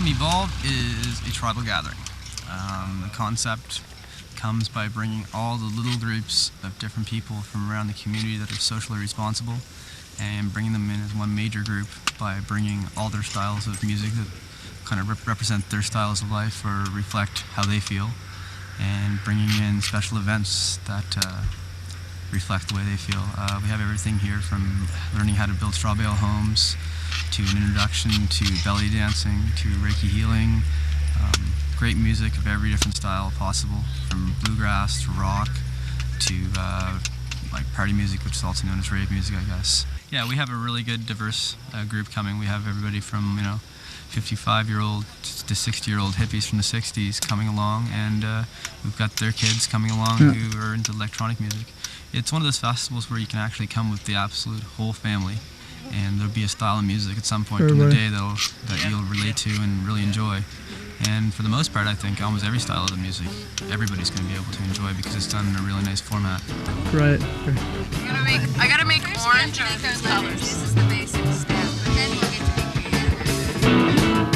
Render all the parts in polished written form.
Evolve is a tribal gathering. The concept comes by bringing all the little groups of different people from around the community that are socially responsible and bringing them in as one major group by bringing all their styles of music that kind of represent their styles of life or reflect how they feel, and bringing in special events that reflect the way they feel. We have everything here from learning how to build straw bale homes to an introduction to belly dancing to Reiki healing. Great music of every different style possible, from bluegrass to rock to like party music, which is also known as rave music, I guess. Yeah, we have a really good diverse group coming. We have everybody from 55-year-old to 60-year-old hippies from the 60s coming along, and we've got their kids coming along who are into electronic music. It's one of those festivals where you can actually come with the absolute whole family, and there'll be a style of music at some point in the day that you'll relate to and really enjoy. And for the most part, I think almost every style of the music, everybody's going to be able to enjoy because it's done in a really nice format. Right. I gotta make orange of those colors. This is the basic step, but then we'll get to be creative.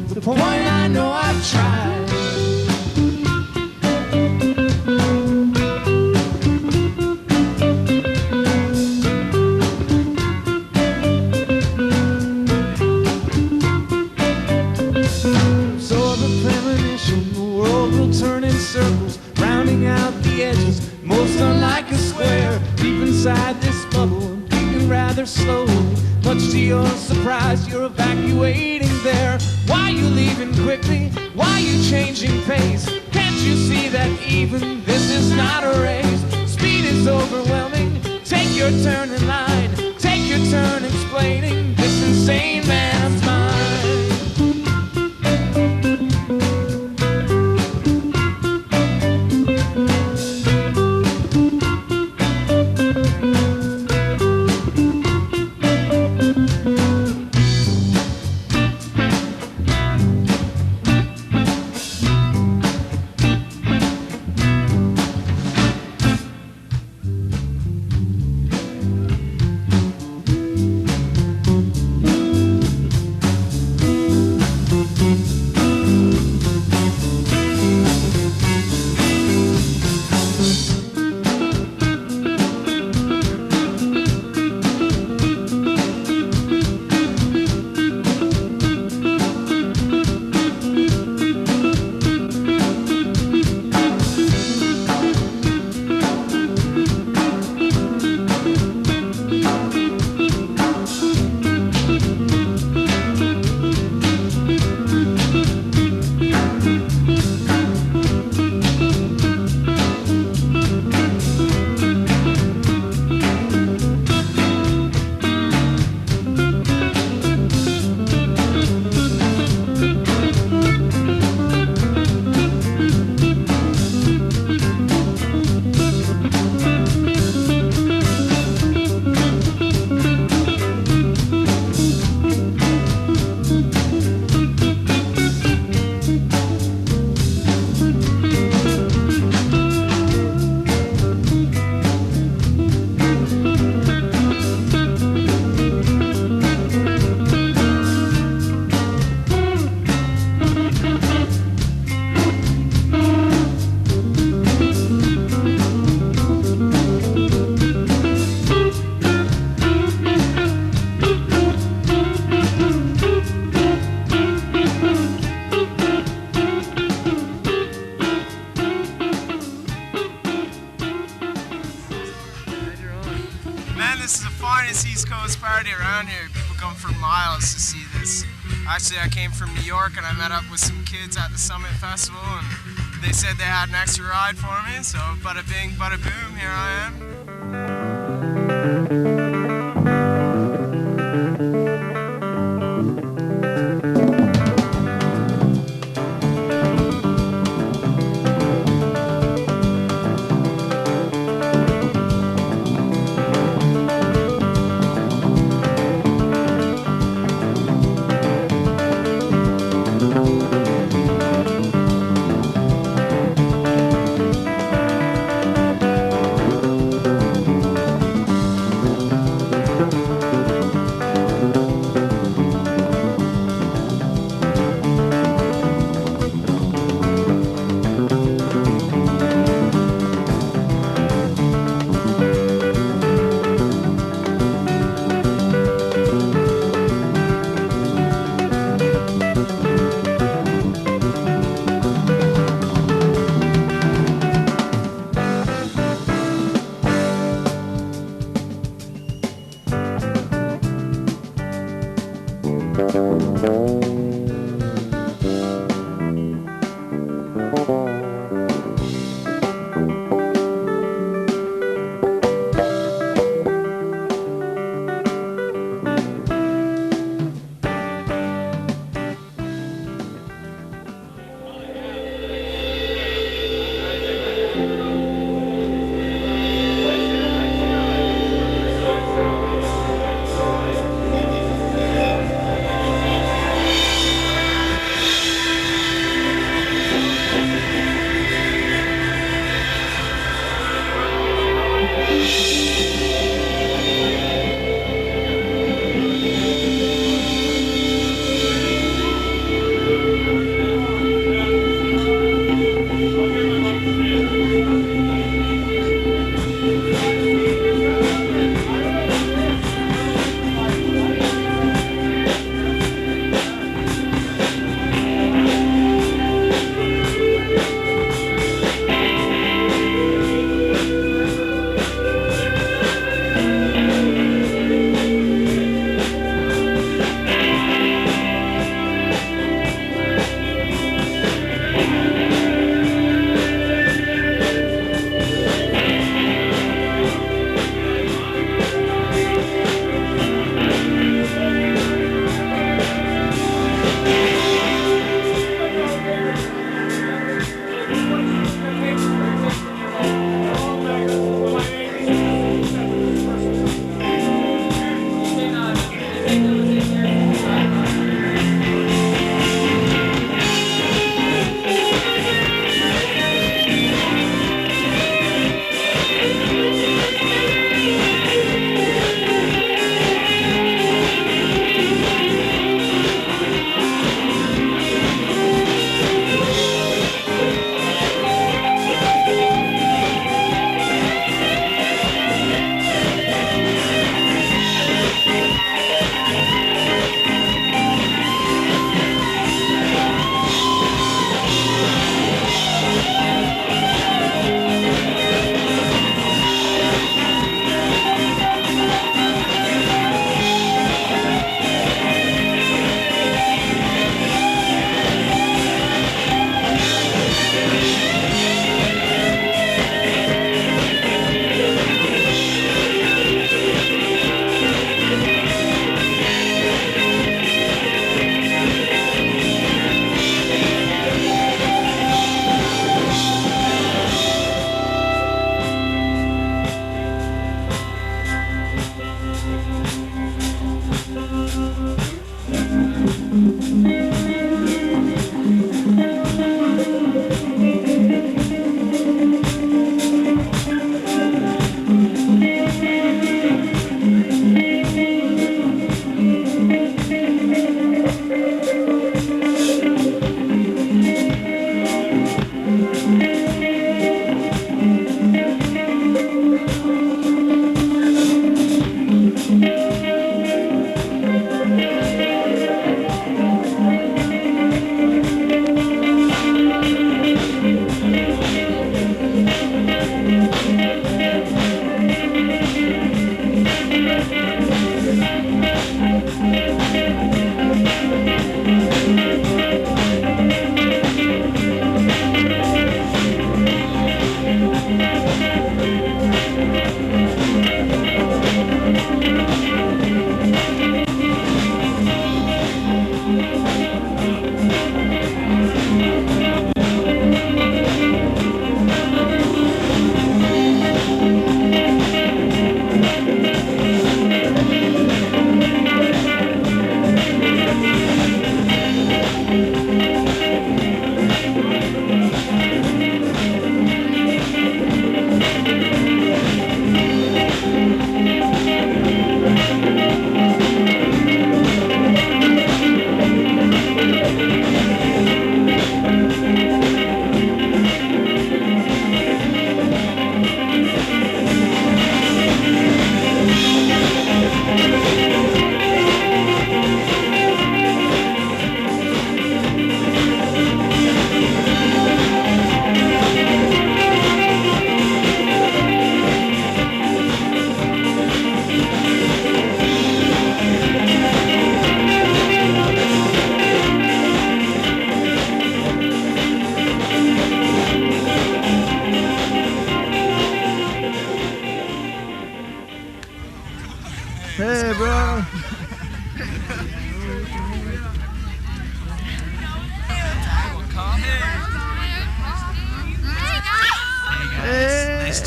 The point I know I've tried. So the premonition, the world will turn in circles, rounding out the edges, most unlike a square. Deep inside this bubble, beating rather slowly. Much to your surprise, you're evacuating there. Why you leaving quickly? Why you changing pace? Can't you see that even this is not a race? Speed is overwhelming. Take your turn in line. Take your turn explaining this insane man's mind. already around here. People come for miles to see this. Actually, I came from New York and I met up with some kids at the Summit Festival, and they said they had an extra ride for me, so bada bing, bada boom, here I am.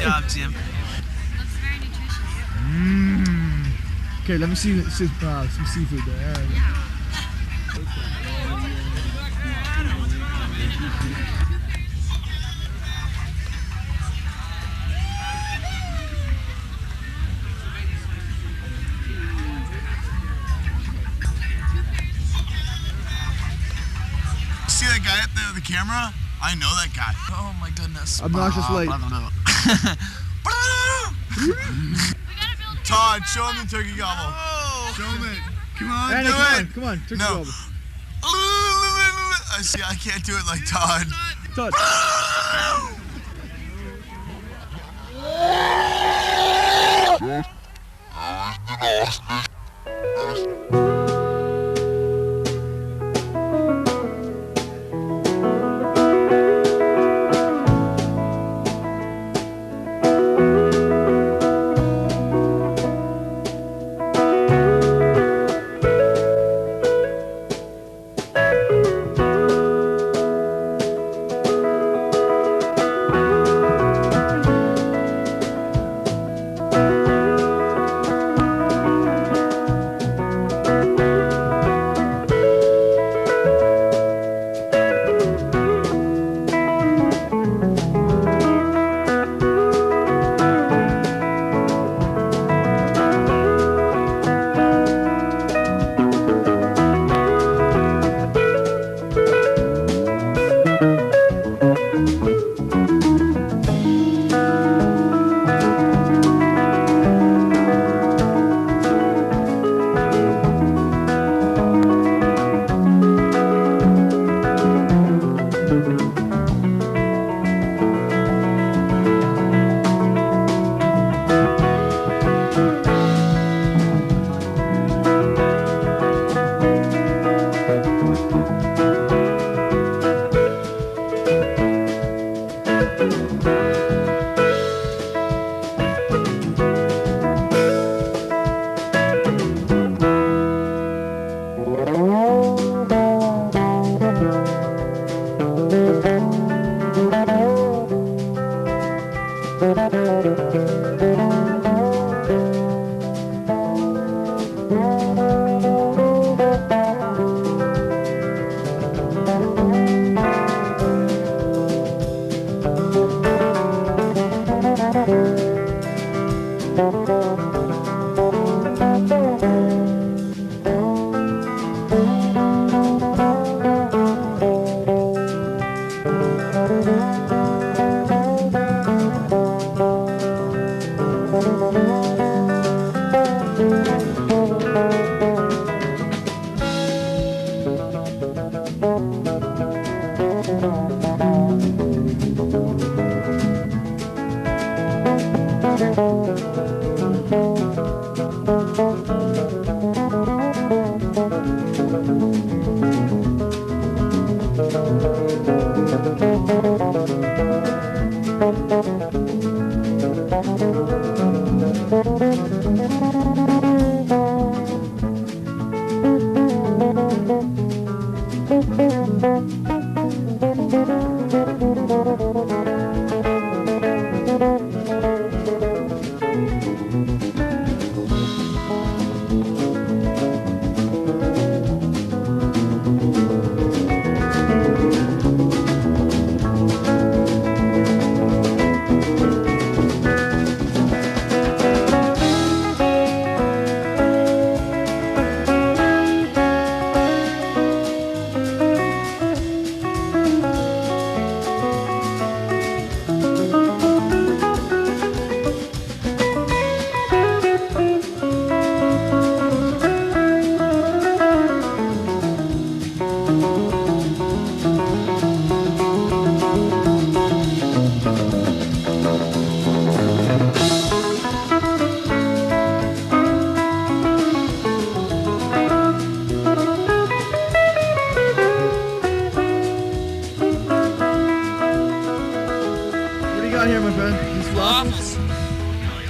job, Jim. Looks very nutritious. Okay, let me see some seafood there. All right. See that guy up there with the camera? I know that guy. Oh my goodness. Obnoxious light. Todd, show him the turkey gobble. Show him it. Come on, Anna, do come it. on, come on, turkey No. gobble. I see. I can't do it like Todd. Todd.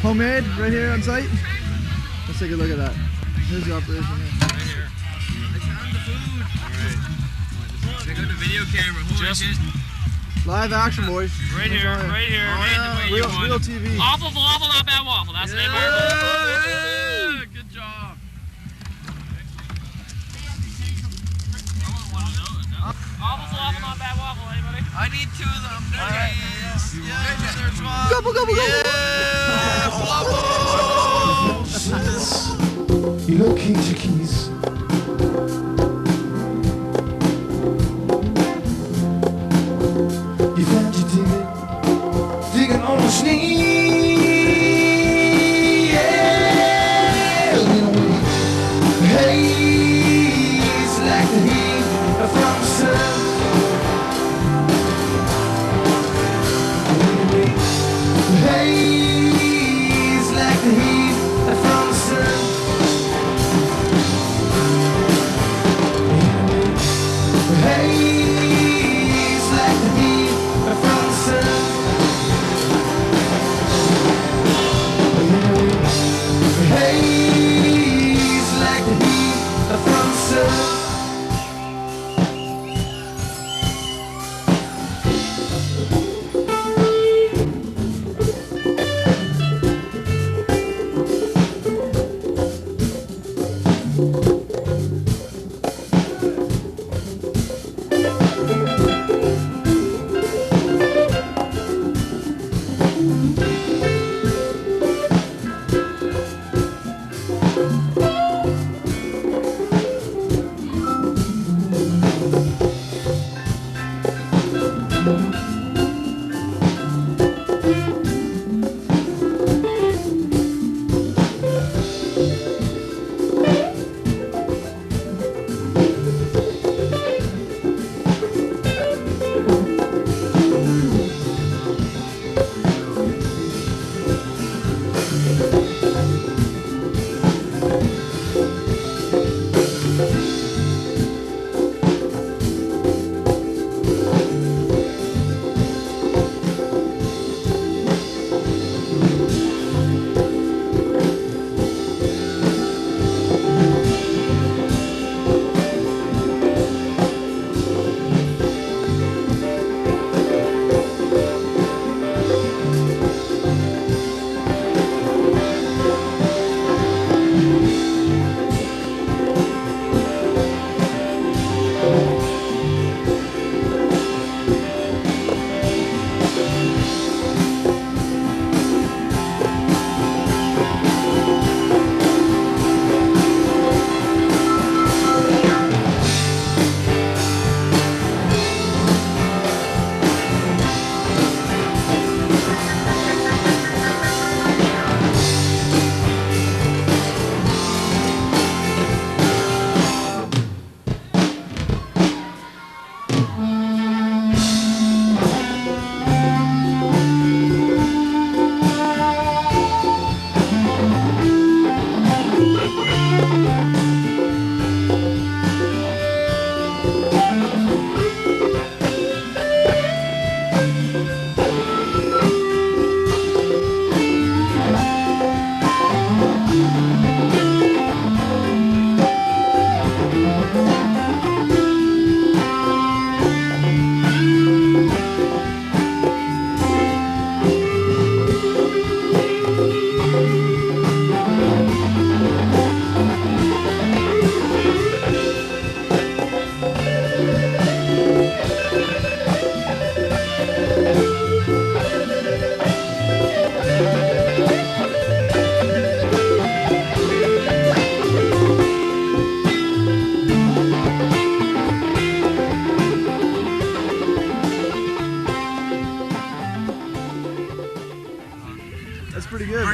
Homemade, right here on site. Let's take a look at that. Here's the operation here. Right here. I found the food. Alright. Check out the video camera. Holy shit. Live action, boys. Right here, right here. Real TV. Awful waffle, not bad waffle. That's the name of our waffle. Good job. Awful waffle, not bad waffle. Anybody? I need 2 of them. All right. Yeah, there's one. Gobble, gobble, gobble. You locate your keys. You found your ticket, digging on the knee. Yeah, little haze like the heat from the sun. Haze like the heat from the sun. Haze like the heat from the sun. Haze like the heat from the sun.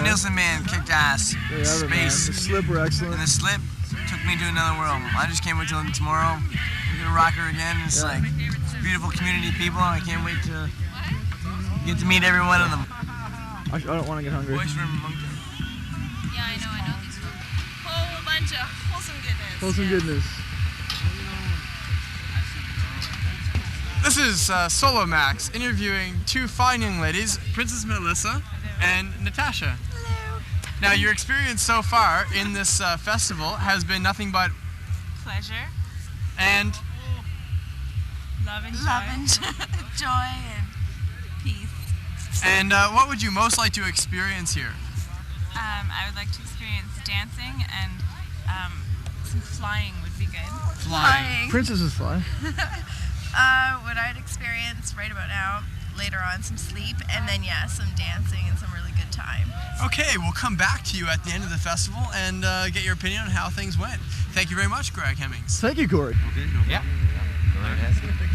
Nielsen man kicked ass. Space. The slip were excellent. And the slip took me to another world. I just can't wait till tomorrow. We're gonna rock her again. It's like beautiful community people. I can't wait to get to meet every one of them. I don't want to get hungry. Boys from Moncton. Yeah, I know these folks. Whole bunch of wholesome goodness. Wholesome goodness. This is Solo Max interviewing 2 fine young ladies, Princess Melissa and Natasha. Hello. Now, your experience so far in this festival has been nothing but Pleasure. and Love and joy and And what would you most like to experience here? I would like to experience dancing and some flying would be good. Flying. Princesses fly. What I'd experience right about now, later on, some sleep, and then some dancing and some really good time. Okay, we'll come back to you at the end of the festival and get your opinion on how things went. Thank you very much, Greg Hemmings. Thank you, Corey. Yeah.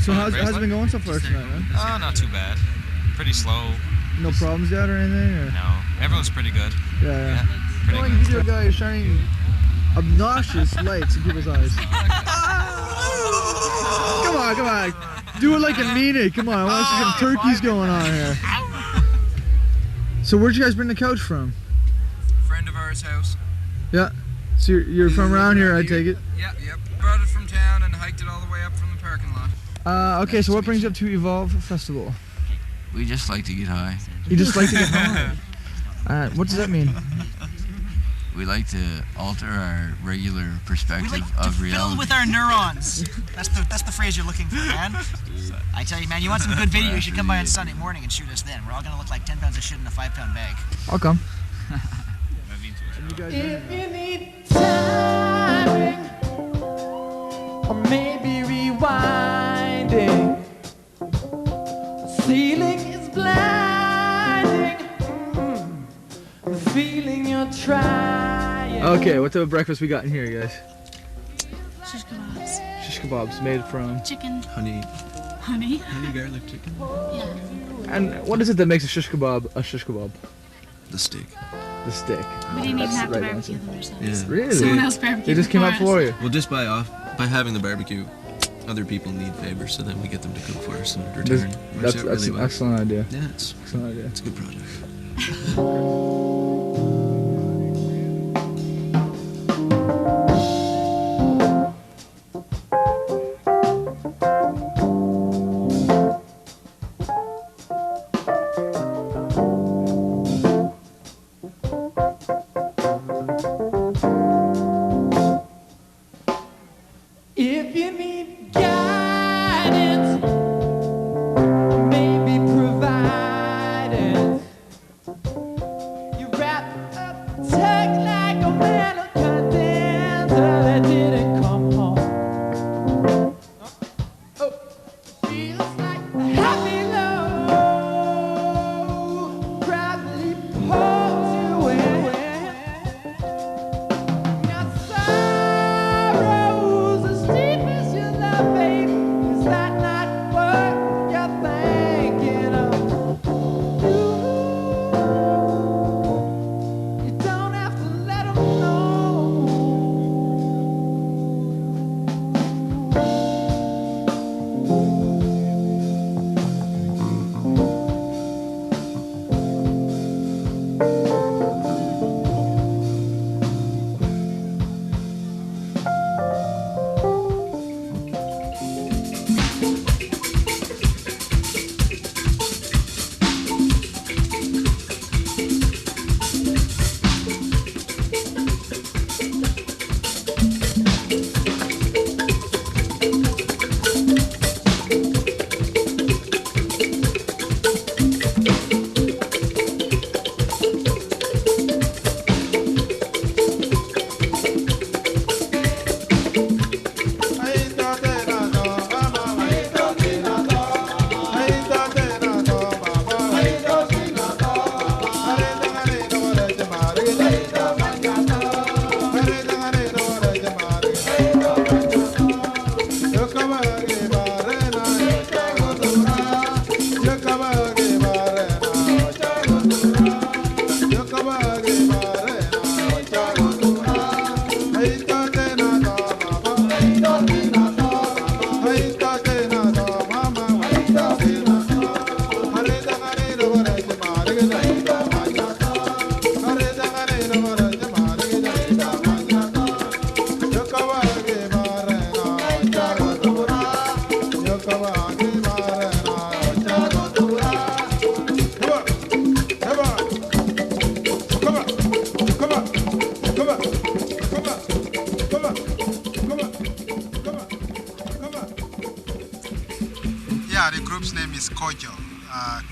So how's it been going so far tonight, man? Oh, not too bad. Pretty slow. No problems yet or anything? Or? No, everyone's pretty good. Yeah. Pretty Like good. video guy is shining obnoxious lights in people's eyes. Come on. Do it like a mean it. Come on, I want to see some turkeys going on here. So where'd you guys bring the couch from? Friend of ours' house. Yeah. So you're from around here, I take it? Yep. Brought it from town and hiked it all the way up from the parking lot. Okay, so what brings you up to Evolve Festival? We just like to get high. You just like to get high? What does that mean? We like to alter our regular perspective we like of to reality. fill with our neurons. That's the phrase you're looking for, man. I tell you, man, you want some good video, you should come by on Sunday morning and shoot us then. We're all gonna look like 10 pounds of shit in a 5-pound bag. I'll come. If you need timing, or maybe rewinding, ceiling is blinding, the feeling you're trying. Okay, what type of breakfast we got in here, guys? Shish kebabs. Shish kebabs made from Chicken. Honey garlic chicken. Yeah. And what is it that makes a shish kebab? The steak. The steak. We didn't even That's have the to right barbecue answer. them ourselves. Yeah. Really? Someone else barbecued They just came up before for us. you. Well, just by having the barbecue, other people need favors, so then we get them to cook for us in return. That's an excellent idea. Yeah, it's a good project. If you need guidance, maybe providence,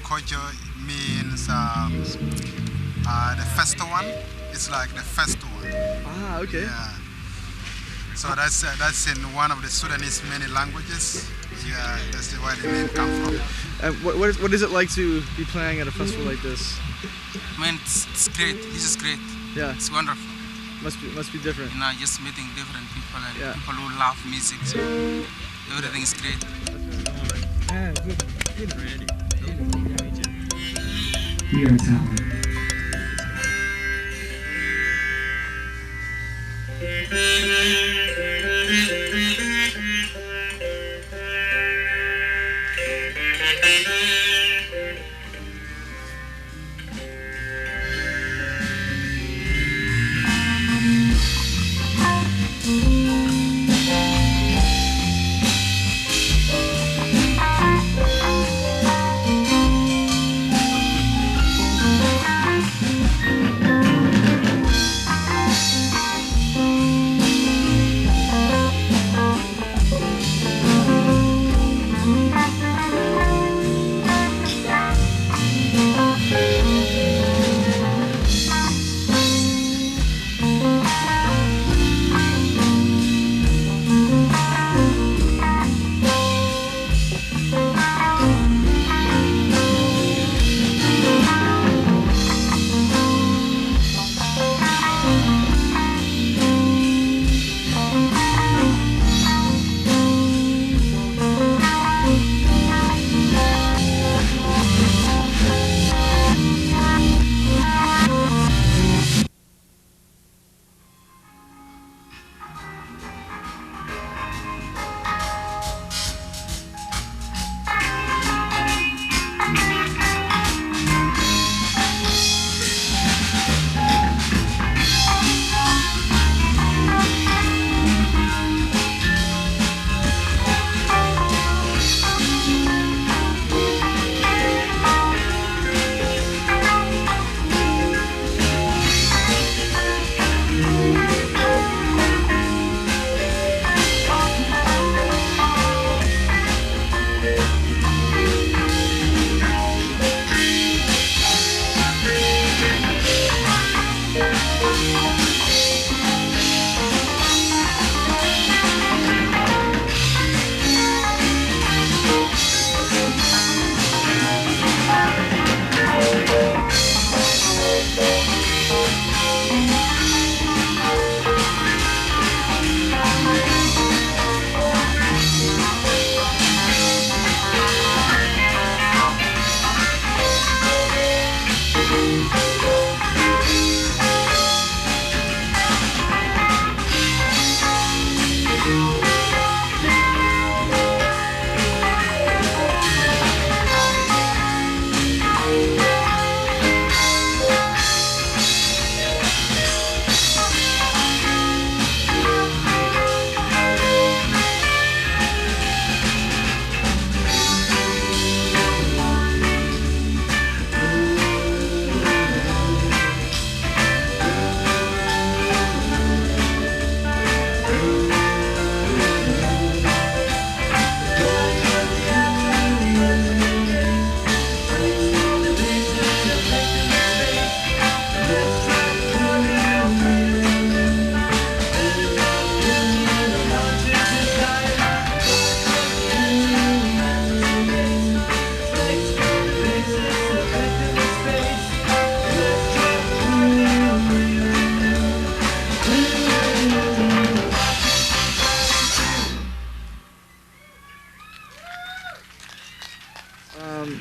Kojo means the first one. It's like the first one. Ah, okay. Yeah. So that's in one of the Sudanese many languages. Yeah, that's where the name comes from. And what is it like to be playing at a festival like this? I mean, it's great. This is great. Yeah. It's wonderful. Must be different. You know, just meeting different people and Yeah. people who love music. So everything is great. Yeah, good. Here is how.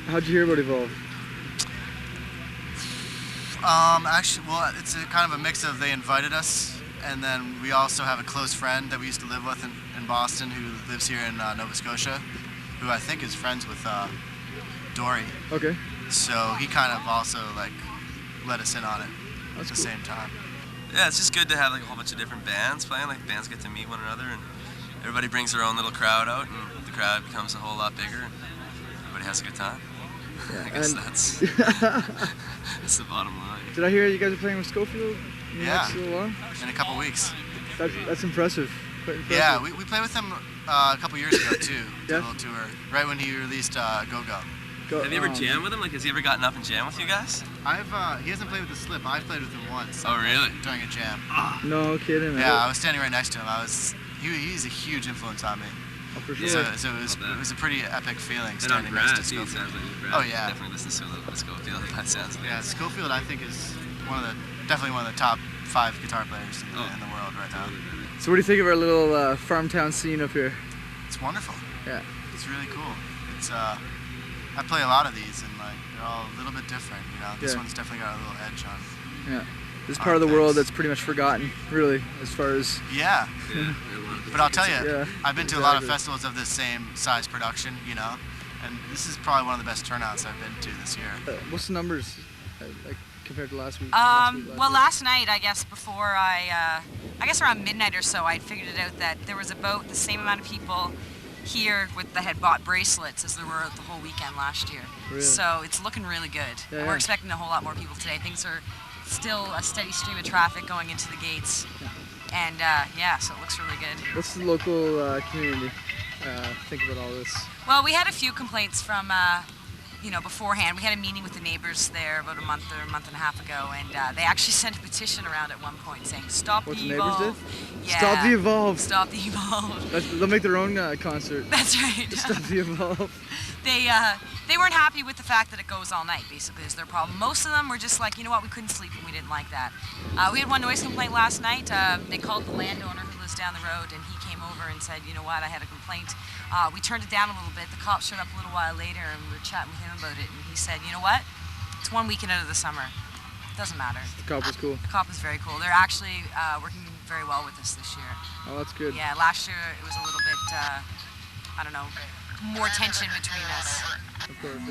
How'd you hear about Revolve? Actually, well, it's kind of a mix of they invited us, and then we also have a close friend that we used to live with in Boston who lives here in Nova Scotia, who I think is friends with Dory. Okay. So he kind of also like let us in on it That's at the cool. same time. Yeah, it's just good to have like a whole bunch of different bands playing. Like bands get to meet one another, and everybody brings their own little crowd out, and the crowd becomes a whole lot bigger, and everybody has a good time. Yeah, I guess and- that's that's the bottom line. Did I hear you guys are playing with Schofield in the Yeah, next little while? in a couple weeks. That's impressive. Quite impressive. Yeah, we played with him a couple years ago too. Did Yeah. a little tour right when he released Go Go. Have you ever jammed with him? Like, has he ever gotten up and jammed with you guys? He hasn't played with the slip. I've played with him once. Oh, really? During a jam. No kidding. Yeah, I was standing right next to him. He's a huge influence on me. Oh, for sure. So it was a pretty epic feeling standing next to Schofield. Oh yeah. Definitely listen to a little bit of Schofield. That sounds like. Yeah, Schofield I think is definitely one of the top 5 guitar players in the world right now. So what do you think of our little farm town scene up here? It's wonderful. Yeah. It's really cool. It's I play a lot of these and like they're all a little bit different. You know, this one's definitely got a little edge on. Yeah. This part of the world that's pretty much forgotten, really, as far as. Yeah. But I'll tell you, Yeah, I've been to a lot of festivals of this same size production, you know, and this is probably one of the best turnouts I've been to this year. What's the numbers like compared to last week? Well, last night, I guess before I guess around midnight or so, I figured it out that there was about the same amount of people here that had bought bracelets as there were the whole weekend last year. Really? So it's looking really good. Yeah, We're expecting a whole lot more people today. Things are still a steady stream of traffic going into the gates. And so it looks really good. What's the local community think about all this? Well, we had a few complaints from, beforehand. We had a meeting with the neighbors there about a month and a half ago, and they actually sent a petition around at one point saying, "Stop the Evolve." What the neighbors did? Yeah. Stop the Evolve. Stop the Evolve. They'll make their own concert. That's right. Stop the Evolve. They weren't happy with the fact that it goes all night, basically, is their problem. Most of them were just like, you know what, we couldn't sleep and we didn't like that. We had one noise complaint last night. They called the landowner who lives down the road, and he came over and said, you know what, I had a complaint. We turned it down a little bit. The cops showed up a little while later, and we were chatting with him about it, and he said, you know what, it's one weekend out of the summer. It doesn't matter. The cop was cool. The cop was very cool. They're actually working very well with us this year. Oh, that's good. Yeah, last year it was a little bit, I don't know, more tension between us. Of course,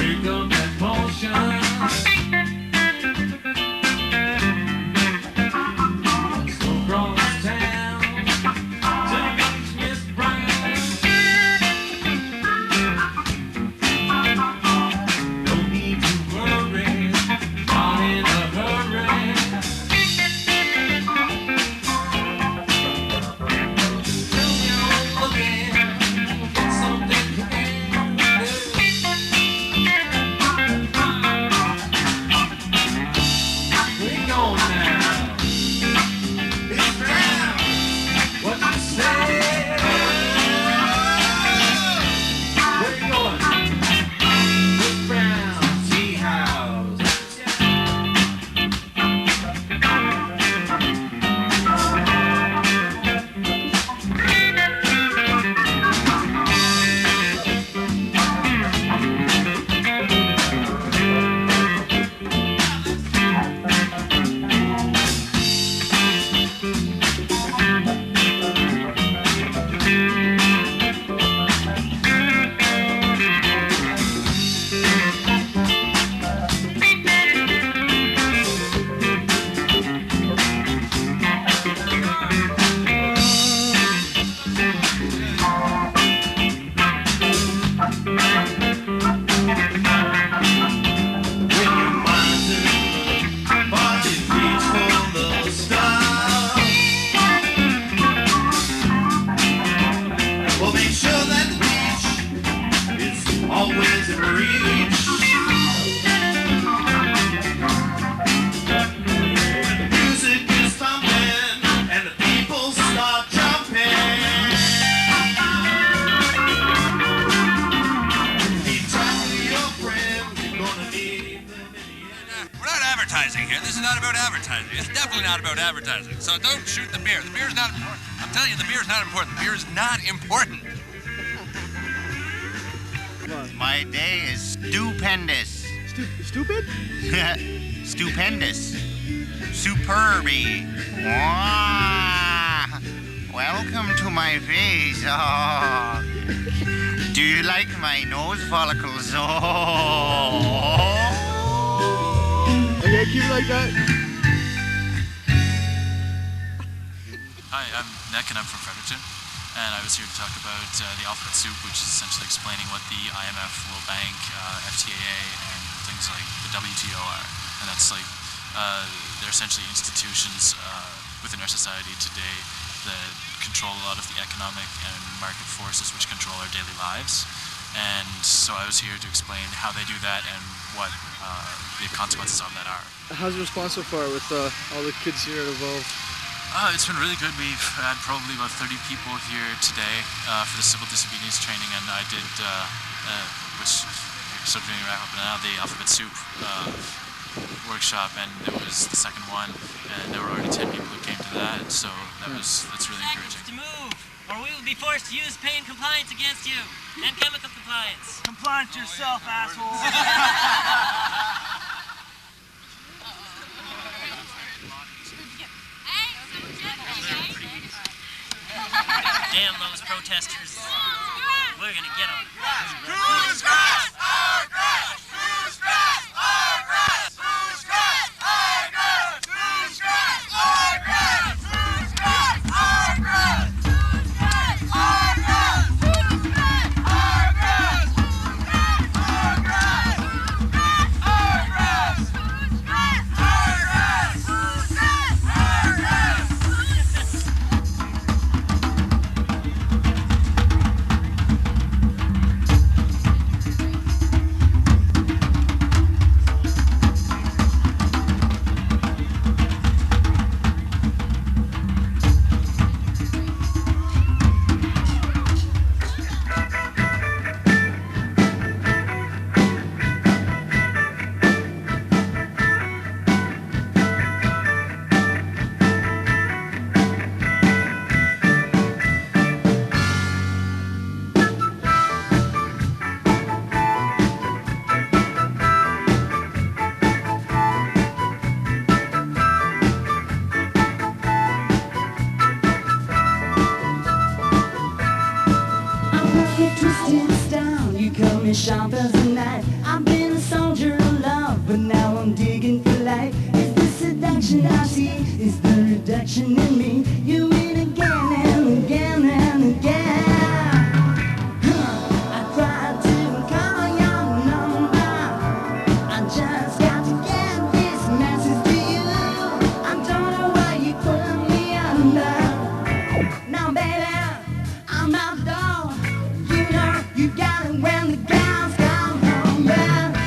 Drink up that potion. Let's go across town to meet Miss Brown. No need to worry, not in a hurry. Tell me I'm looking, get something to eat. We're going now. It's Brown. What you say? Where you going? It's Brown Tea House. Always in reach. The music is thumping and the people start jumping. Keep track of your friend, you're gonna need them in the end. We're not advertising here. This is not about advertising. It's definitely not about advertising. So don't shoot the beer. The beer's not important. I'm telling you, the beer's not important. The beer is not important. My day is stupendous. Stupid? Stupendous. Superby. Mwah. Welcome to my face. Oh. Do you like my nose follicles? Oh. Okay, keep it like that. Hi, I'm Nick and I'm from Fredericton. And I was here to talk about the alphabet soup, which is essentially explaining what the IMF, World Bank, FTAA, and things like the WTO are. And that's like, they're essentially institutions within our society today that control a lot of the economic and market forces which control our daily lives. And so I was here to explain how they do that and what the consequences of that are. How's the response so far with all the kids here at Revolve? It's been really good. We've had probably about 30 people here today for the civil disobedience training, and I did, which we're sort of doing right up now, the alphabet soup workshop, and it was the second one, and there were already 10 people who came to that, so that's really encouraging. To move, or we will be forced to use pain compliance against you, and chemical compliance. Compliance yourself, asshole. Damn those protesters. We're gonna get them. Who's grass? Our grass! Who's grass? Our grass! Who's grass? Our grass! Who's grass? Our grass! Who's grass? Our grass! Who's grass? Our grass! Who's grass? Our grass! Who's grass? Our grass! Who's grass? Our grass! Who's grass? Our grass! Who's grass? Our grass! reflection I see is the reduction in me. You win again and again and again. I tried to call your number. I just got to get this message to you. I don't know why you put me under. Now, baby, I'm out the door. You know you got it when the guys come home, baby.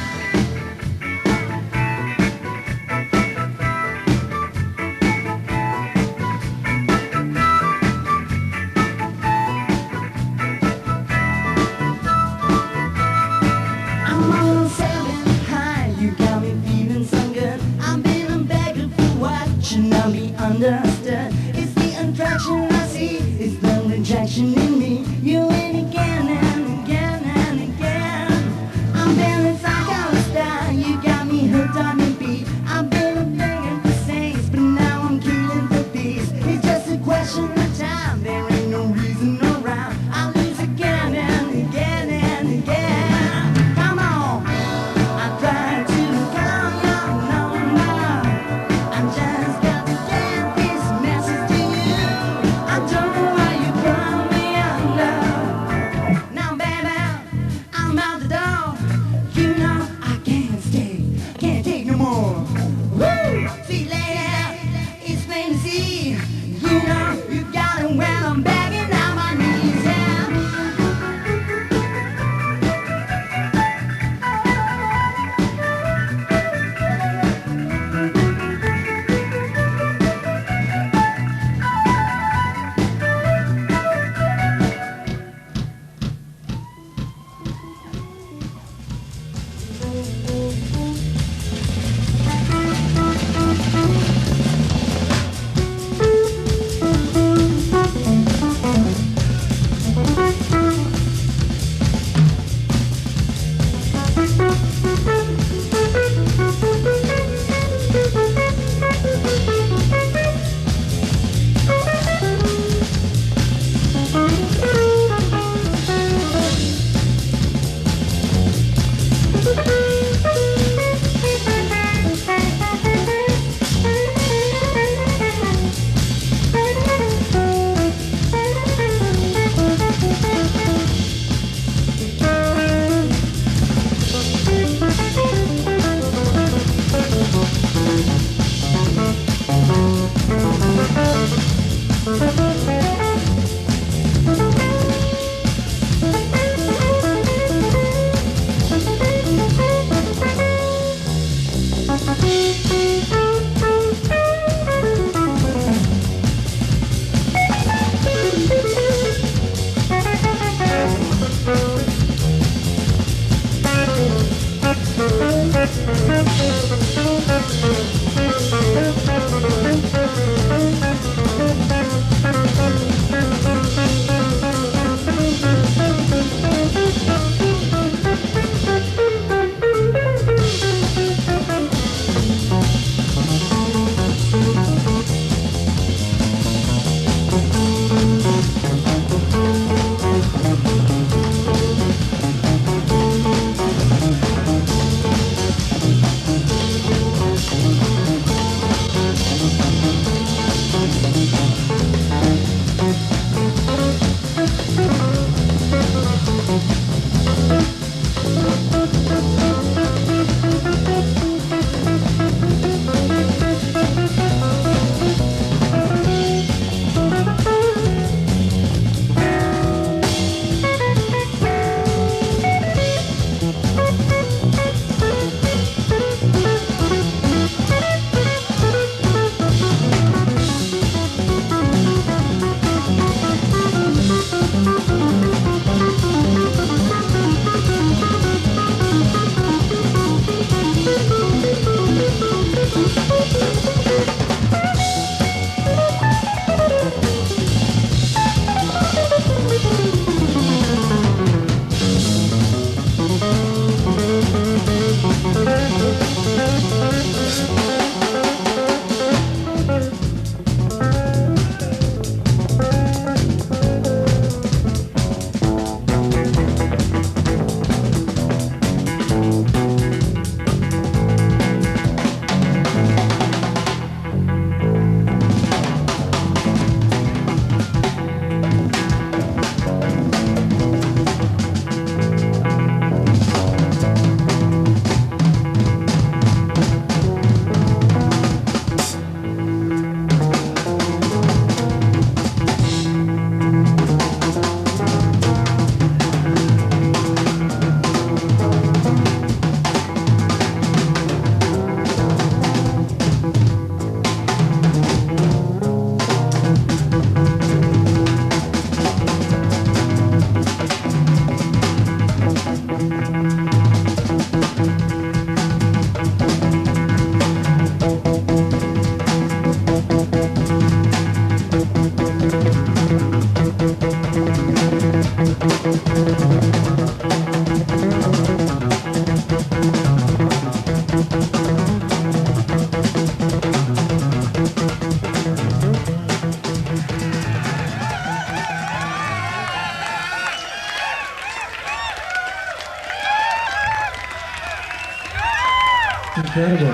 Incredible.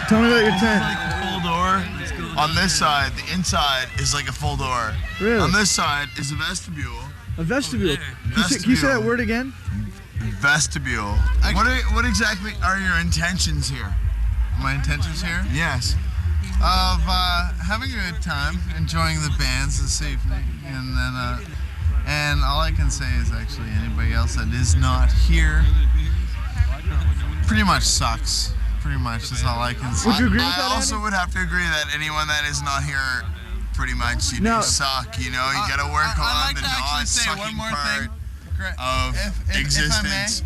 Tell me about your tent. Full door. On this side, the inside is like a full door. Really? On this side is a vestibule. A vestibule. Can you say that word again? Vestibule. What exactly are your intentions here? My intentions here? Yes. Of having a good time, enjoying the bands this evening, and then and all I can say is actually anybody else that is not here pretty much sucks. Pretty much is all I can say. Would you agree with that, I also Andy? would have to agree that anyone that is not here pretty much suck. You know, you gotta work on the non-sucking part of existence.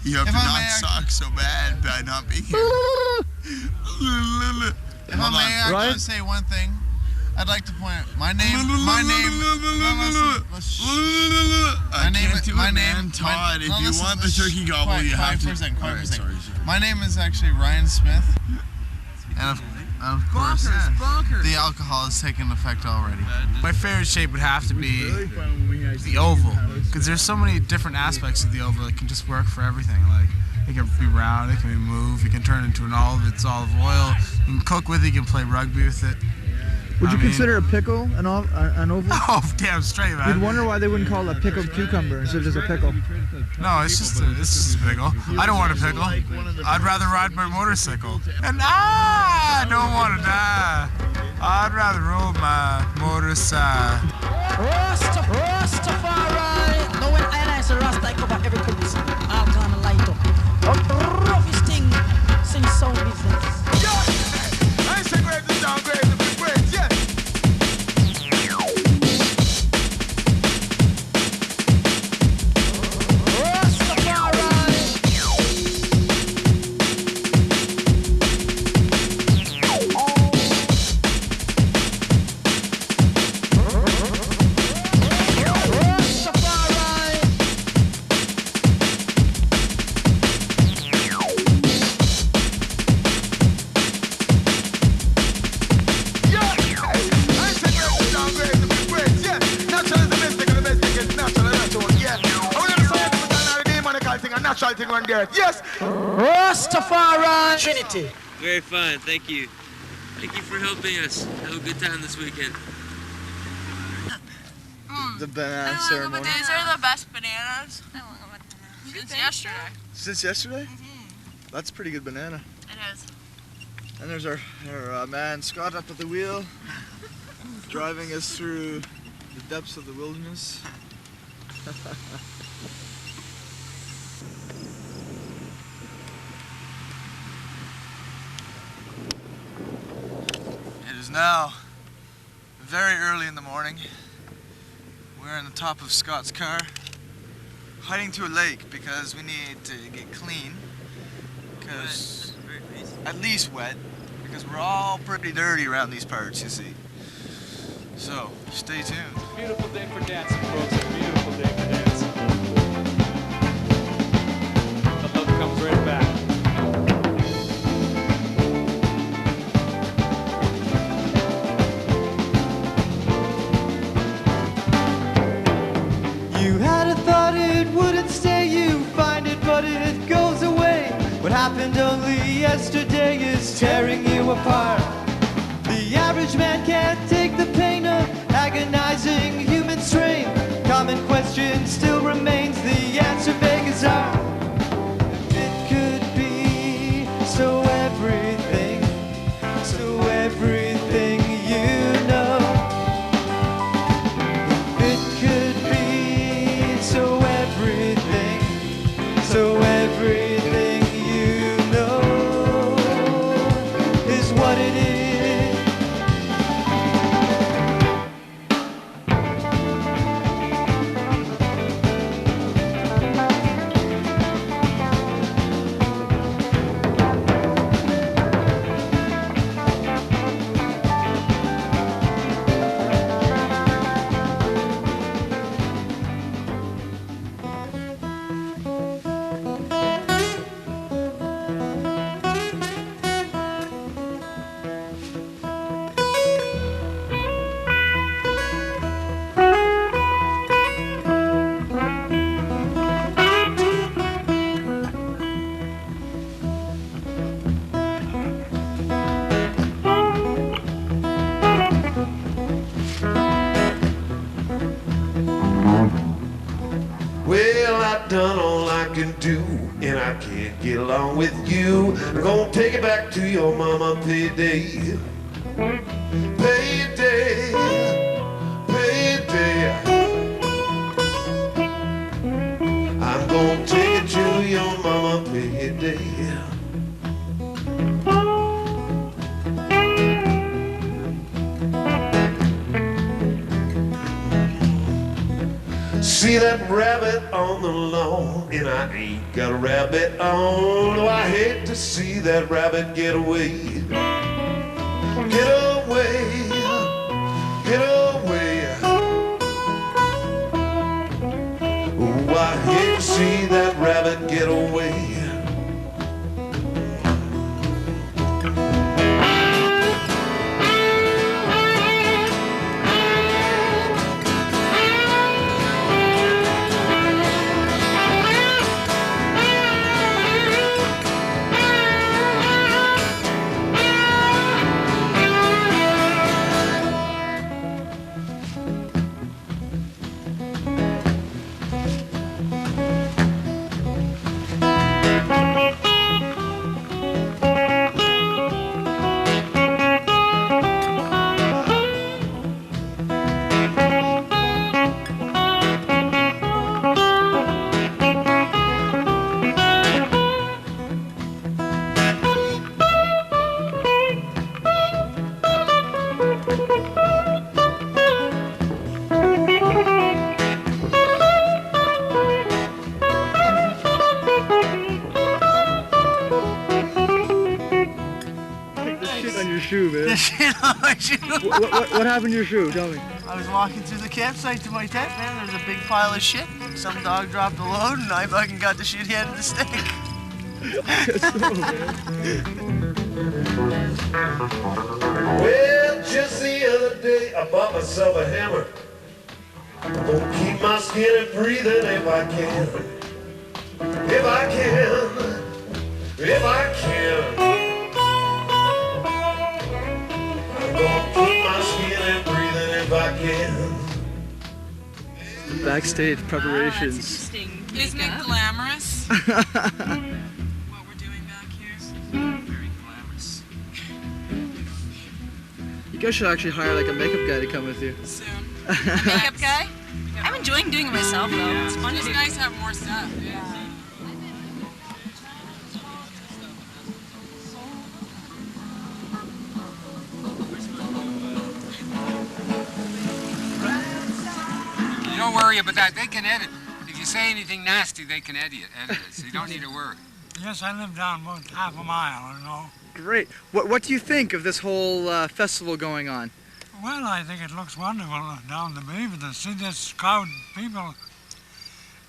You have to not suck so bad by not being here. If I may, I just say one thing. I'd like to point out my name. Todd, if you want the turkey gobble, you have to. My name is actually Ryan Smith, and of course, the alcohol has taken effect already. My favorite shape would have to be the oval, because there's so many different aspects of the oval that can just work for everything. Like, it can be round, it can be moved, it can turn into an olive, it's olive oil. You can cook with it, you can play rugby with it. Would you consider a pickle an oval? Oh, damn straight, man. You'd wonder why they wouldn't call it a pickled cucumber instead of just a pickle. No, it's just a pickle. I don't want a pickle. I'd rather ride my motorcycle. And I don't want to die. I'd rather roll my motorcycle. Rastafari. No, when I say Rasta, I cover every crevice. I'm gonna light up. The roughest thing since sound business. I say great to sound great to be great, yeah. Yes! Rastafari! Trinity! Very fun, thank you. Thank you for helping us have a good time this weekend. The banana ceremony. These are the best bananas since yesterday. Since yesterday? That's a pretty good banana. It is. And there's our man Scott up at the wheel, driving us through the depths of the wilderness. It is now very early in the morning. We're on the top of Scott's car, heading to a lake because we need to get clean. Because at least wet, because we're all pretty dirty around these parts, you see. So stay tuned. Beautiful day for dancing, folks. A beautiful day for dancing. The love comes right back. You had a thought it wouldn't stay, you find it, but it goes away. What happened only yesterday is tearing you apart. The average man can't take the pain of agonizing human strain. Common question still remains, the answer vague as art. It could be so everything you know. It could be so everything you know is what it is. I done all I can do, and I can't get along with you. I'm gonna take it back to your mama payday. Payday, payday. I'm gonna take it to your mama payday. See that rabbit on the lawn, and I ain't got a rabbit on. Oh, I hate to see that rabbit get away. Get away, get away. Oh, I hate to see that rabbit get away. What happened to your shoe? Tell me. I was walking through the campsite to my tent, man. There's a big pile of shit. Some dog dropped a load, and I fucking got the shit end of the stick. Well, just the other day I bought myself a hammer. I'm gonna keep my skin and breathing if I can. If I can. If I can. I'm gonna keep my skin and breathing if I can. Backstage preparations. Interesting. Isn't it glamorous? What we're doing back here? Very glamorous. You guys should actually hire like a makeup guy to come with you. Soon. A makeup guy? I'm enjoying doing it myself though. It's fun to It's do. nice to have more stuff. Yeah. Don't worry about that. They can edit. If you say anything nasty, they can edit it. So you don't need to worry. Yes, I live down about half a mile, you know. Great. What do you think of this whole festival going on? Well, I think it looks wonderful down the bay, but to see this crowd of people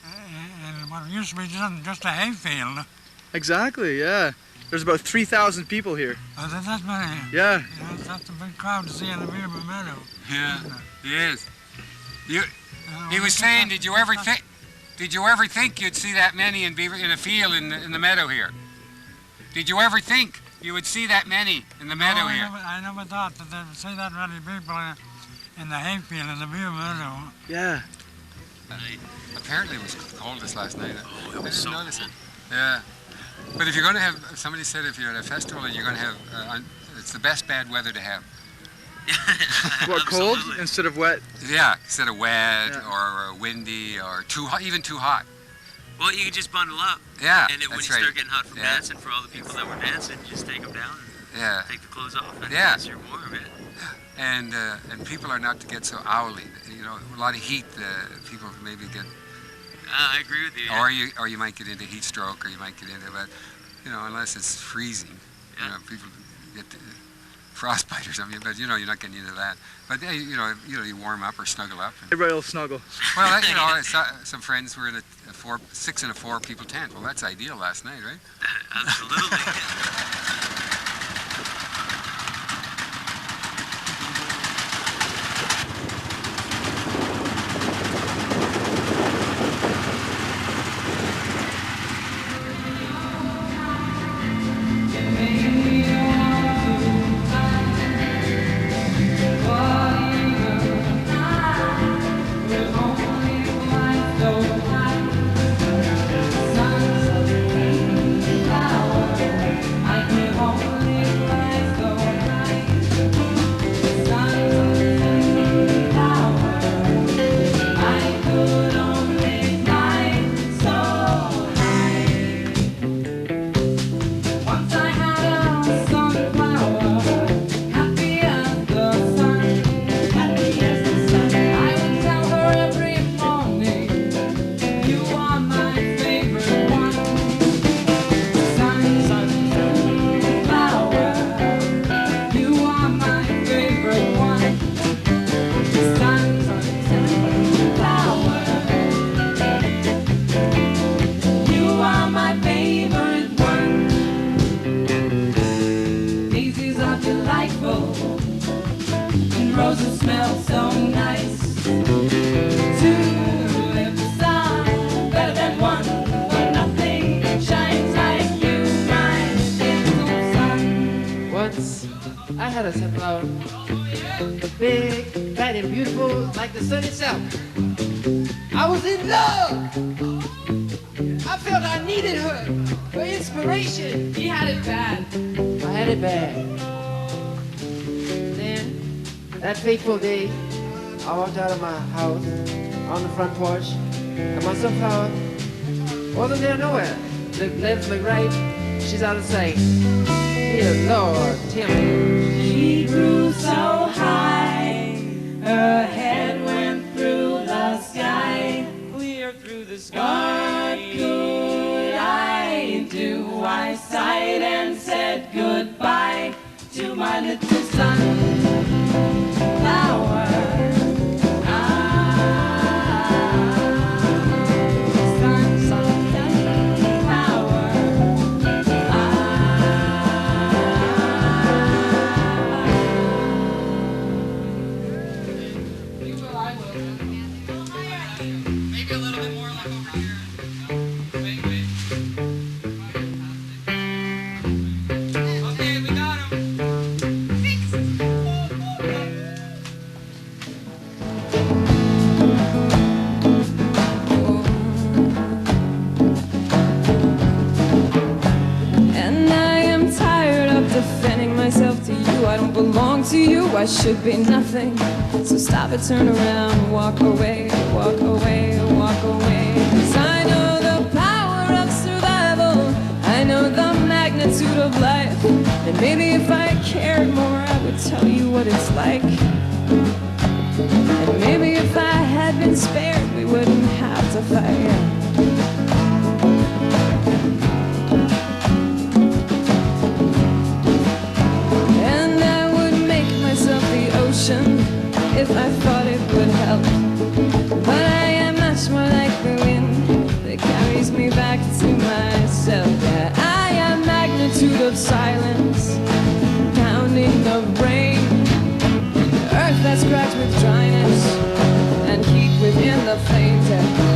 in what used to be just a hayfield. Exactly, yeah. There's about 3,000 people here. That's many. Yeah. That's a big crowd to see in the Beaver Meadow. Yeah, yes. He was saying, did you ever think you'd see that many in a field in the meadow here? Did you ever think you would see that many in the meadow here? I never thought that they would see that many people in the hayfield in the Beaver Meadow. Yeah. Apparently it was coldest last night. Oh, it was so cold. Yeah. But if you're going to have, somebody said if you're at a festival, you're going to have, it's the best bad weather to have. What, cold instead of wet? Yeah, instead of wet or windy or too hot, even too hot. Well, you can just bundle up. Yeah, And then when you right. start getting hot from dancing, for all the people that were dancing, just take them down and take the clothes off. And you're warm, man. And people are not to get so owly. You know, a lot of heat, people maybe get. I agree with you. Or you might get into heat stroke, or you might get into, but you know, unless it's freezing, you know, people get frostbite or something. But you know, you're not getting into that. But you know, you warm up or snuggle up. Everybody will snuggle. Well, you know, some friends were in a 6 and a 4 people tent. Well, that's ideal last night, right? Absolutely. a sunflower. Big, fat, and beautiful like the sun itself. I was in love. I felt I needed her for inspiration. He had it bad. I had it bad. Then, that fateful day, I walked out of my house on the front porch, and my sunflower wasn't there nowhere. Look left, look right, she's out of sight. Dear Lord, tell me. She grew so high, her head went through the sky, clear through the sky. What could I do? I sighed and said goodbye to my little sunflower. I don't belong to you, I should be nothing. So stop it, turn around, walk away, walk away, walk away. 'Cause I know the power of survival, I know the magnitude of life. And maybe if I cared more, I would tell you what it's like. And maybe if I had been spared, we wouldn't have to fight. If I thought it would help, but I am much more like the wind that carries me back to myself. Yeah, I am magnitude of silence, pounding of rain, earth that's cracked with dryness, and heat within the flames.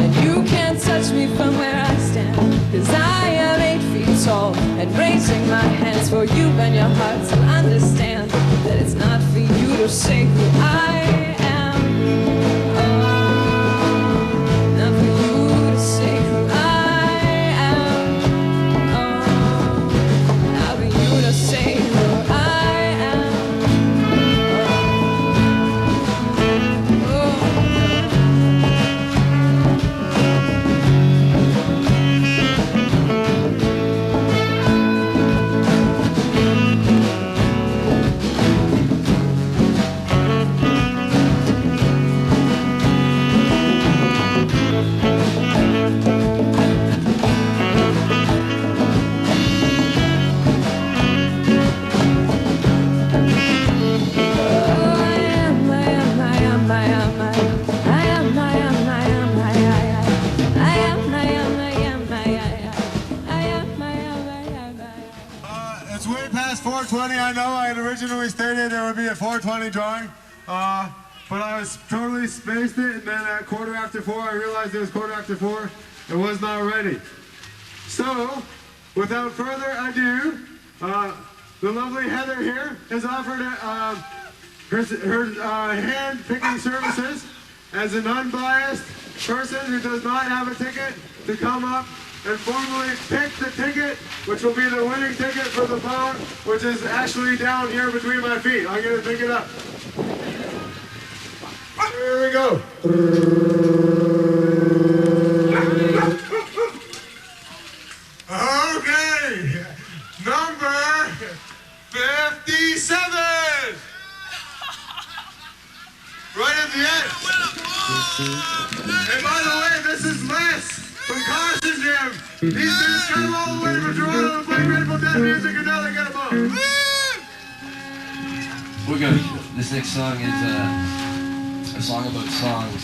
And you can't touch me from where I stand, 'cause I am 8 feet tall, and raising my hands for you and your heart to understand that it's not for you to say who I am. Not for you to say who I am. Not for you to say who I am. It's way past 4:20. I know I had originally stated there would be a 4:20 drawing, but I was totally spaced it, and then at 4:15 I realized it was 4:15. It was not ready. So, without further ado, the lovely Heather here has offered her hand-picking services as an unbiased person who does not have a ticket to come up and formally pick the ticket, which will be the winning ticket for the phone, which is actually down here between my feet. I'm going to pick it up. Here we go. Okay, number 57. Right at the end. And by the way, this is Les from Caution Jam. He's gonna come all the way from Toronto to play Grateful Dead music, and now they get him on. We're good. This next song is a song about songs.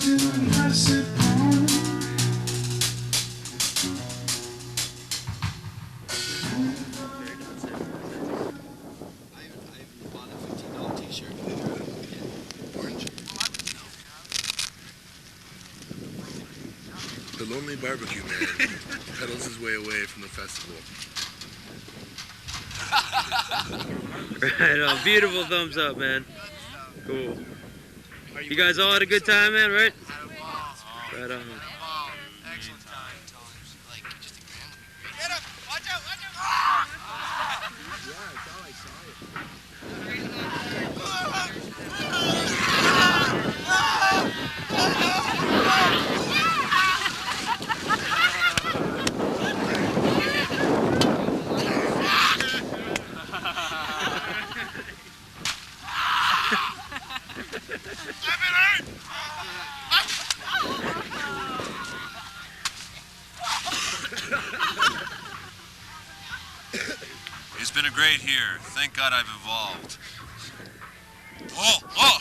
The Lonely Barbecue Man pedals his way away from the festival. Right on. Beautiful thumbs up, man. Cool. You guys all had a good time, man, right? Right on. It's been a great year. Thank God I've evolved. Oh, oh!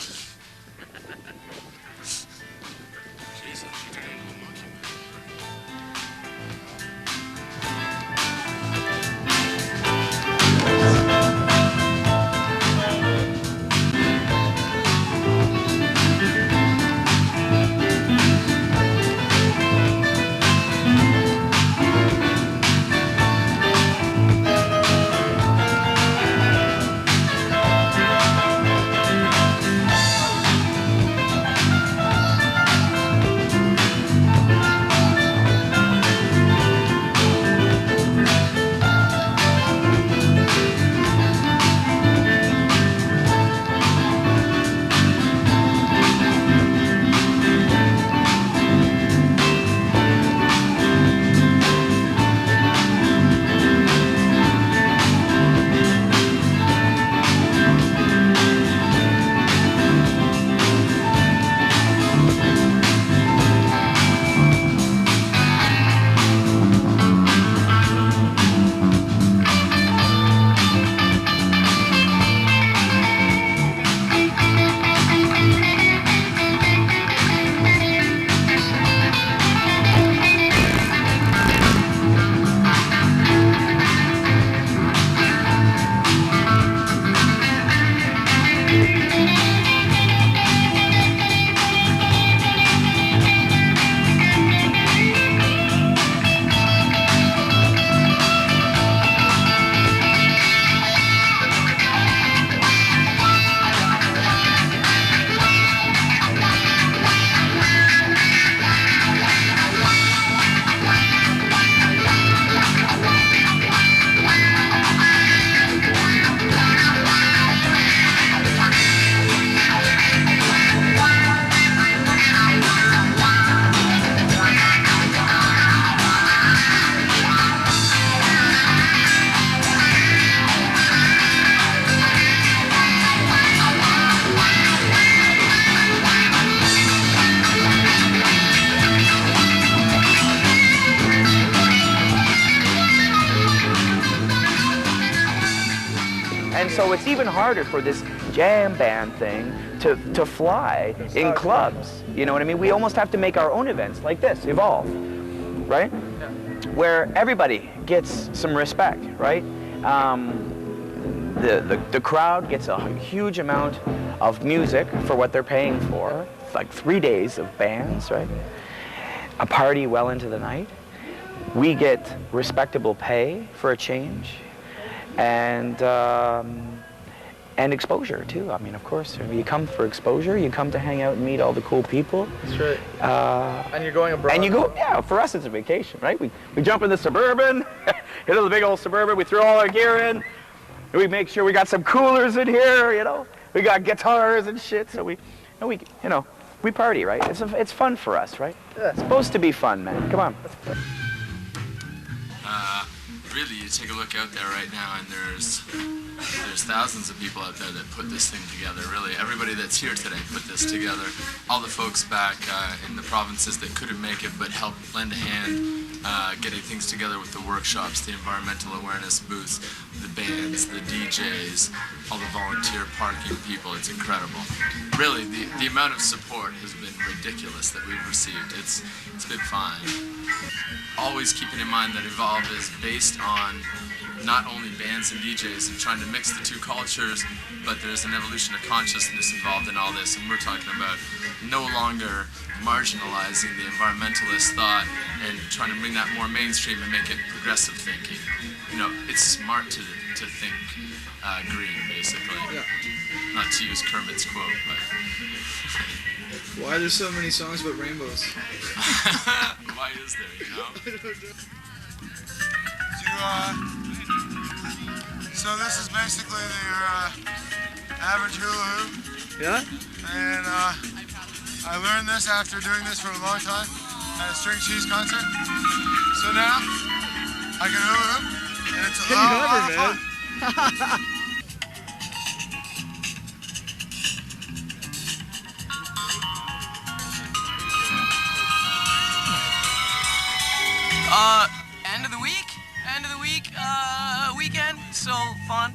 And so it's even harder for this jam band thing to fly in clubs. You know what I mean? We almost have to make our own events like this, Evolve, right? Where everybody gets some respect, right? The crowd gets a huge amount of music for what they're paying for, like 3 days of bands, right? A party well into the night. We get respectable pay for a change, and exposure too. I mean, of course, you come for exposure. You come to hang out and meet all the cool people. That's right. And you're going abroad. And you go, yeah. For us, it's a vacation, right? We jump in the Suburban, hit the big old Suburban. We throw all our gear in. And we make sure we got some coolers in here. You know, we got guitars and shit. So we party, right? It's fun for us, right? Yeah. It's supposed to be fun, man. Come on. Really, you take a look out there right now, and there's thousands of people out there that put this thing together. Really, everybody that's here today put this together. All the folks back in the provinces that couldn't make it but helped lend a hand getting things together with the workshops, the environmental awareness booths, the bands, the DJs, all the volunteer parking people. It's incredible. Really, the amount of support has been ridiculous that we've received. It's been fun. Always keeping in mind that Revolve is based on not only bands and DJs and trying to mix the two cultures, but there's an evolution of consciousness involved in all this, and we're talking about no longer marginalizing the environmentalist thought and trying to bring that more mainstream and make it progressive thinking. You know, it's smart to think green, basically. Yeah. Not to use Kermit's quote, but... Why are there so many songs about rainbows? Why is there, you know? So this is basically your average hula hoop. Yeah? And I learned this after doing this for a long time at a string cheese concert. So now I can hula hoop, and it's a lot of fun. Weekend, so fun.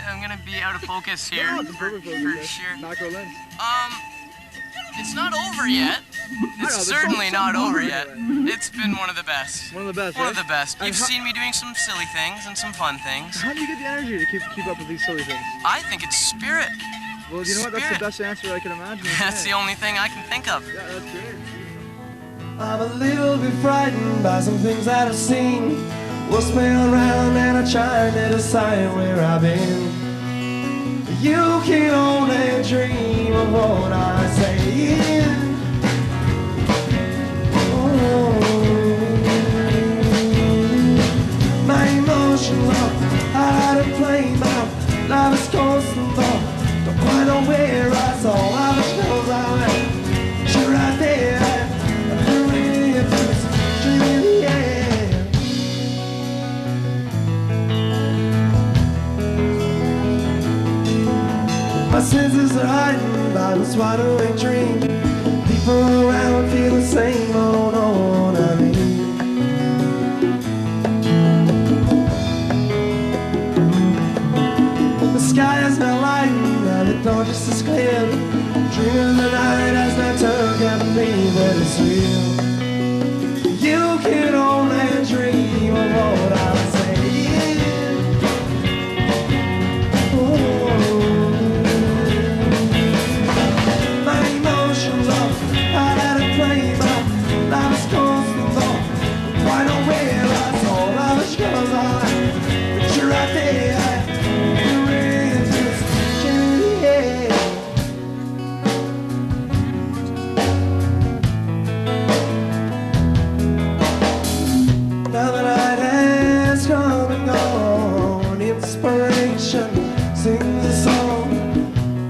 I'm gonna be out of focus here. No, it's perfect focus, for man. sure. Macro lens. It's not over yet. It's certainly not over yet. It's been one of the best. One of the best, One right? of the best. And You've seen me doing some silly things and some fun things. How do you get the energy to keep up with these silly things? I think it's spirit. Well, you know what? That's the best answer I can imagine. That's the only thing I can think of. Yeah, that's great. I'm a little bit frightened by some things that I've seen. We'll spin around and I try to decide where I've been. You can only dream of what I say. Oh, my emotions are out of play. My life is constant, but don't quite know where I saw. I was close, I went. You're right there. My senses are heightened by this wide awake dream. People around feel the same, oh, know what I mean. The sky is now lightened, now the dawn just as clear. Dreaming the night has now turned, can't believe that it's real. You can only dream of what I say. Now the night has come and gone, inspiration sings a song.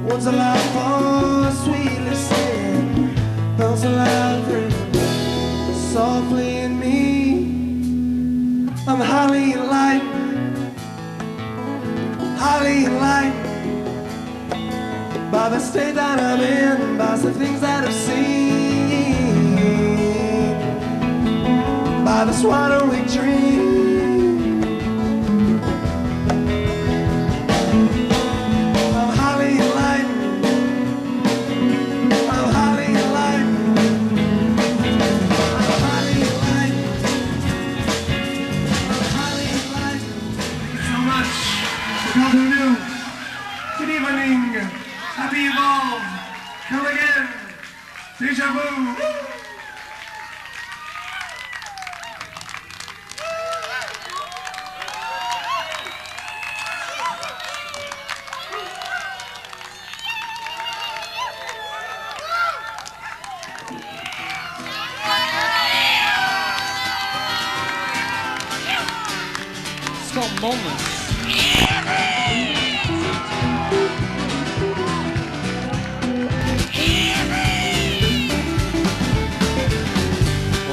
Once a loud voice sweetly sing, bells a loud ring softly in me. I'm highly enlightened by the state that I'm in, by the things that I've seen, by this wide awake dream. I'm highly enlightened. I'm highly enlightened. I'm highly enlightened. I'm highly enlightened. Thank you so much. Nothing new. Good evening. Happy Evolve. Come again. Deja vu. It's called Moments.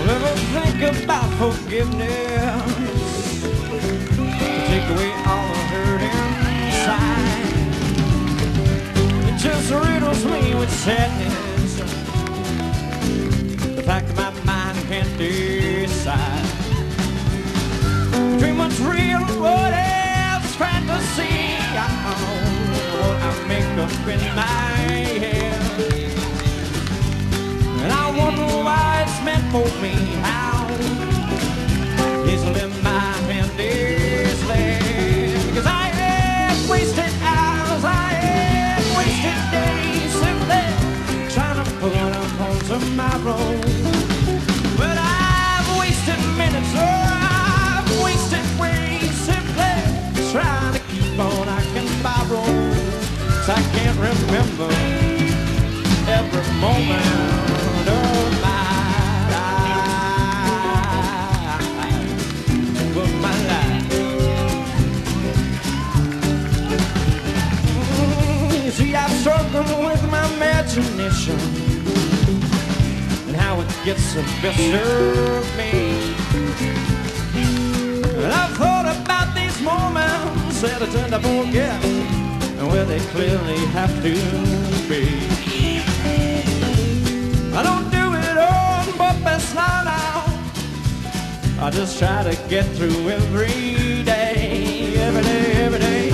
Never think about forgiveness to take away all the hurt inside. It just riddles me with sadness, the fact that my mind can't decide. too much real, what else fantasy? What I make up in my head, and I wonder why it's meant for me. How easily my hand is led, because I have wasted hours, I have wasted days simply trying to put up on tomorrow. But I've wasted minutes, oh, I've wasted ways simply trying to keep on I can borrow. 'Cause I can't remember every moment of my life. You see, I've struggled with my imagination and how it gets the best of me. And I've thought about these moments that I tend to forget, and where they clearly have to be. I don't do it on purpose now. I just try to get through every day, every day, every day.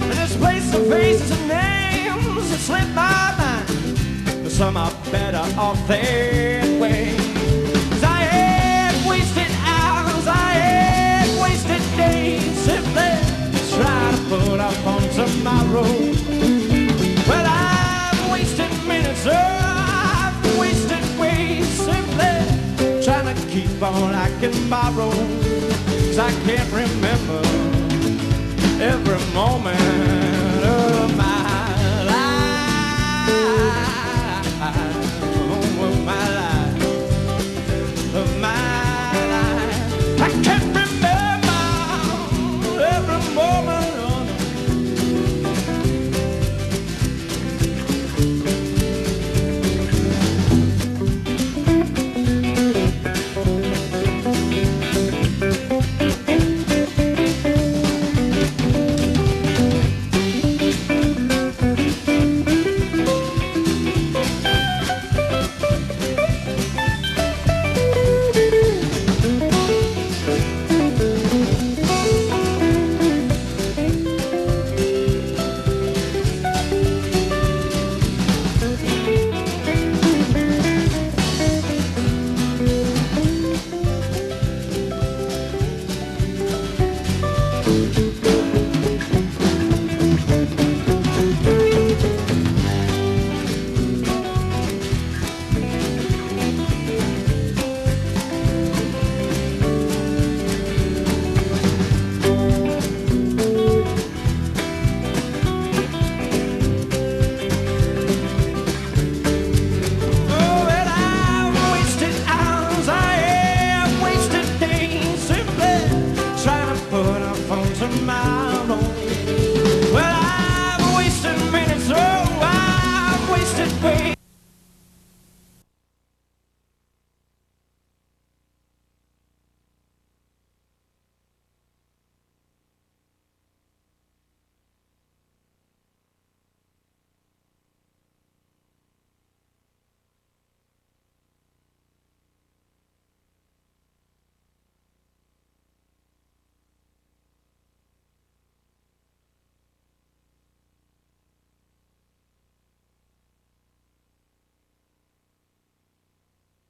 And just place the faces and names that slip my mind. But some are better off that way. 'Cause I had wasted hours, I had wasted days, simply trying to put up on tomorrow. Well, I've wasted minutes, oh, I've wasted ways, simply trying to keep all I can borrow. 'Cause I can't remember every moment